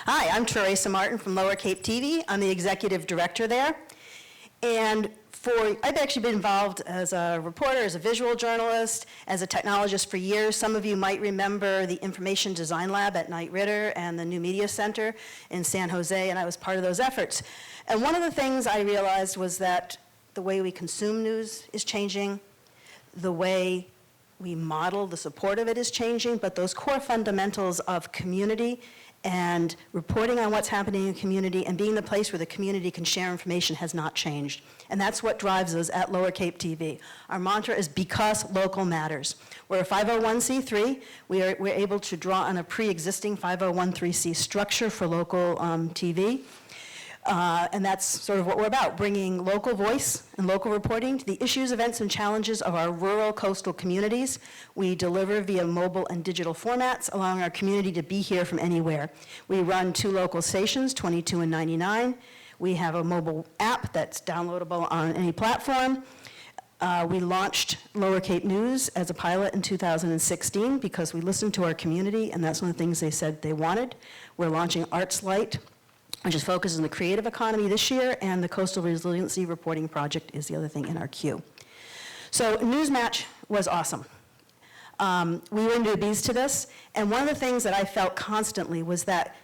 Hi, I'm Teresa Martin from Lower Cape TV. I'm the executive director there. And I've actually been involved as a reporter, as a visual journalist, as a technologist for years. Some of you might remember the Information Design Lab at Knight Ridder and the New Media Center in San Jose, and I was part of those efforts. And one of the things I realized was that the way we consume news is changing, the way we model the support of it is changing, but those core fundamentals of community and reporting on what's happening in the community and being the place where the community can share information has not changed. And that's what drives us at Lower Cape TV. Our mantra is because local matters. We're a 501c3. We're able to draw on a pre-existing 501c structure for local TV. And that's sort of what we're about, bringing local voice and local reporting to the issues, events, and challenges of our rural coastal communities. We deliver via mobile and digital formats, allowing our community to be here from anywhere. We run 2 local stations, 22 and 99. We have a mobile app that's downloadable on any platform. We launched Lower Cape News as a pilot in 2016 because we listened to our community, and that's one of the things they said they wanted. We're launching Arts Light, which is focused on the creative economy this year, and the Coastal Resiliency Reporting Project is the other thing in our queue. So Newsmatch was awesome. We were newbies to this, and one of the things that I felt constantly was that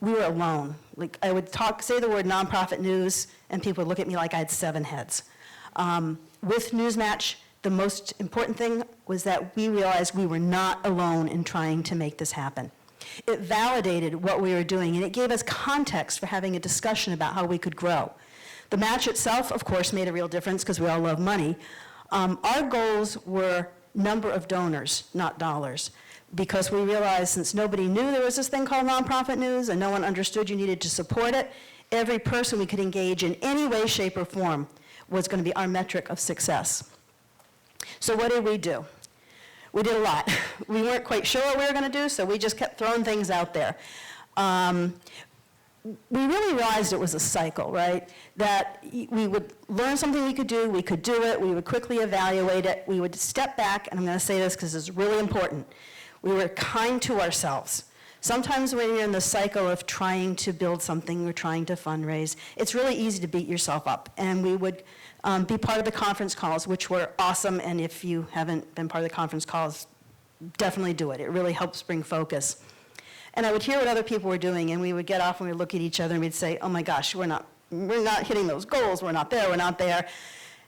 we were alone. Like, I would say the word nonprofit news, and people would look at me like I had 7 heads. With Newsmatch, the most important thing was that we realized we were not alone in trying to make this happen. It validated what we were doing, and it gave us context for having a discussion about how we could grow. The match itself, of course, made a real difference because we all love money. Our goals were number of donors, not dollars, because we realized since nobody knew there was this thing called nonprofit news and no one understood you needed to support it, every person we could engage in any way, shape, or form was going to be our metric of success. So what did we do? We did a lot. We weren't quite sure what we were going to do, so we just kept throwing things out there. We really realized it was a cycle, right? That we would learn something we could do it, we would quickly evaluate it, we would step back, and I'm going to say this because it's really important. We were kind to ourselves. Sometimes when you're in the cycle of trying to build something or trying to fundraise, it's really easy to beat yourself up, and we would be part of the conference calls, which were awesome, and if you haven't been part of the conference calls, definitely do it. It really helps bring focus. And I would hear what other people were doing, and we would get off and we'd look at each other and we'd say, oh my gosh, we're not hitting those goals, we're not there.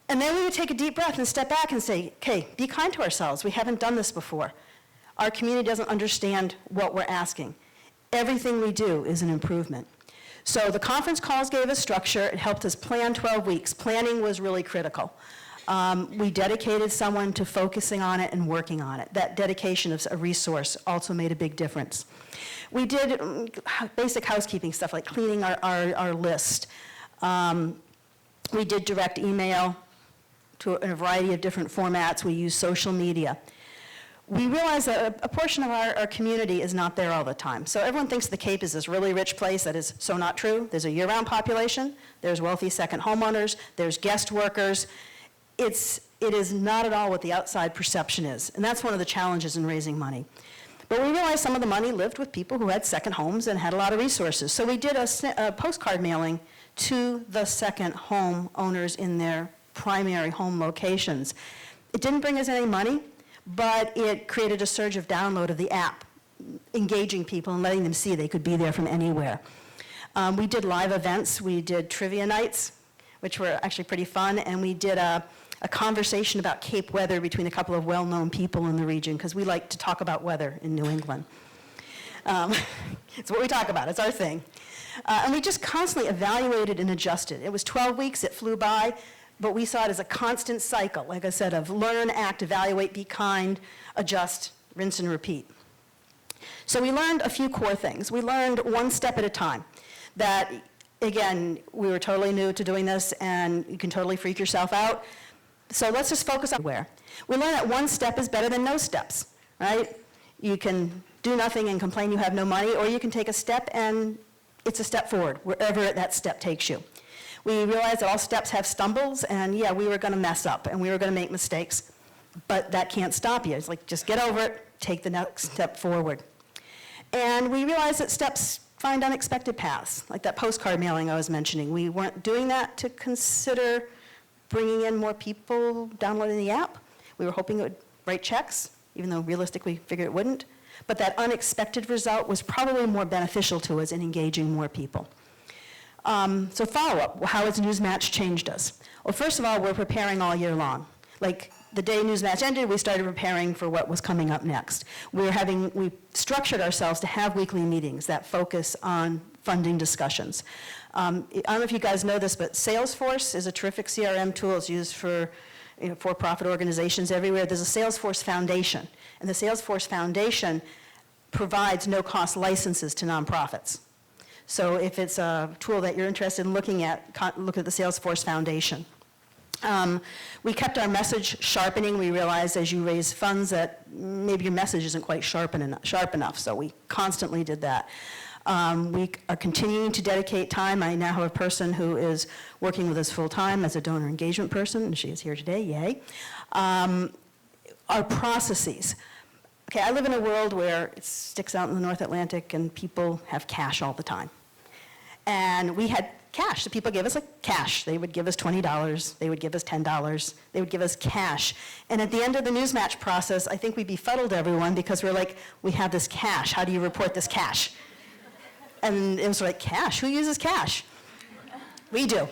And then we would take a deep breath and step back and say, okay, be kind to ourselves. We haven't done this before. Our community doesn't understand what we're asking. Everything we do is an improvement. So the conference calls gave us structure. It helped us plan 12 weeks. Planning was really critical. We dedicated someone to focusing on it and working on it. That dedication of a resource also made a big difference. We did basic housekeeping stuff like cleaning our list. We did direct email in a variety of different formats. We used social media. We realize that a portion of our community is not there all the time. So everyone thinks the Cape is this really rich place. That is so not true. There's a year-round population. There's wealthy second homeowners. There's guest workers. It is not at all what the outside perception is. And that's one of the challenges in raising money. But we realized some of the money lived with people who had second homes and had a lot of resources. So we did a postcard mailing to the second home owners in their primary home locations. It didn't bring us any money, but it created a surge of download of the app, engaging people and letting them see they could be there from anywhere. We did live events. We did trivia nights, which were actually pretty fun, and we did a conversation about Cape weather between a couple of well-known people in the region, because we like to talk about weather in New England. It's what we talk about. It's our thing. And we just constantly evaluated and adjusted. It was 12 weeks. It flew by. But we saw it as a constant cycle, like I said, of learn, act, evaluate, be kind, adjust, rinse, and repeat. So we learned a few core things. We learned one step at a time. That, again, we were totally new to doing this, and you can totally freak yourself out. So let's just focus on where. We learned that one step is better than no steps, right? You can do nothing and complain you have no money, or you can take a step and it's a step forward, wherever that step takes you. We realized that all steps have stumbles, and yeah, we were going to mess up, and we were going to make mistakes. But that can't stop you. It's like, just get over it, take the next step forward. And we realized that steps find unexpected paths, like that postcard mailing I was mentioning. We weren't doing that to consider bringing in more people downloading the app. We were hoping it would write checks, even though realistically we figured it wouldn't. But that unexpected result was probably more beneficial to us in engaging more people. So follow-up, how has Newsmatch changed us? Well, first of all, we're preparing all year long. Like the day Newsmatch ended, we started preparing for what was coming up next. We structured ourselves to have weekly meetings that focus on funding discussions. I don't know if you guys know this, but Salesforce is a terrific CRM tool. It's used for for-profit organizations everywhere. There's a Salesforce Foundation, and the Salesforce Foundation provides no-cost licenses to nonprofits. So if it's a tool that you're interested in looking at, look at the Salesforce Foundation. We kept our message sharpening. We realized as you raise funds that maybe your message isn't quite sharp enough, so we constantly did that. We are continuing to dedicate time. I now have a person who is working with us full-time as a donor engagement person, and she is here today, yay. Our processes. Okay, I live in a world where it sticks out in the North Atlantic and people have cash all the time. And we had cash. The people gave us like cash. They would give us $20. They would give us $10. They would give us cash. And at the end of the Newsmatch process, I think we befuddled everyone because we're like, we have this cash. How do you report this cash? And it was like, cash? Who uses cash? We do.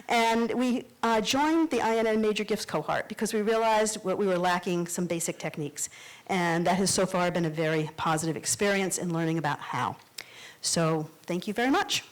And we joined the INN Major Gifts cohort because we realized what we were lacking, some basic techniques. And that has so far been a very positive experience in learning about how. So thank you very much.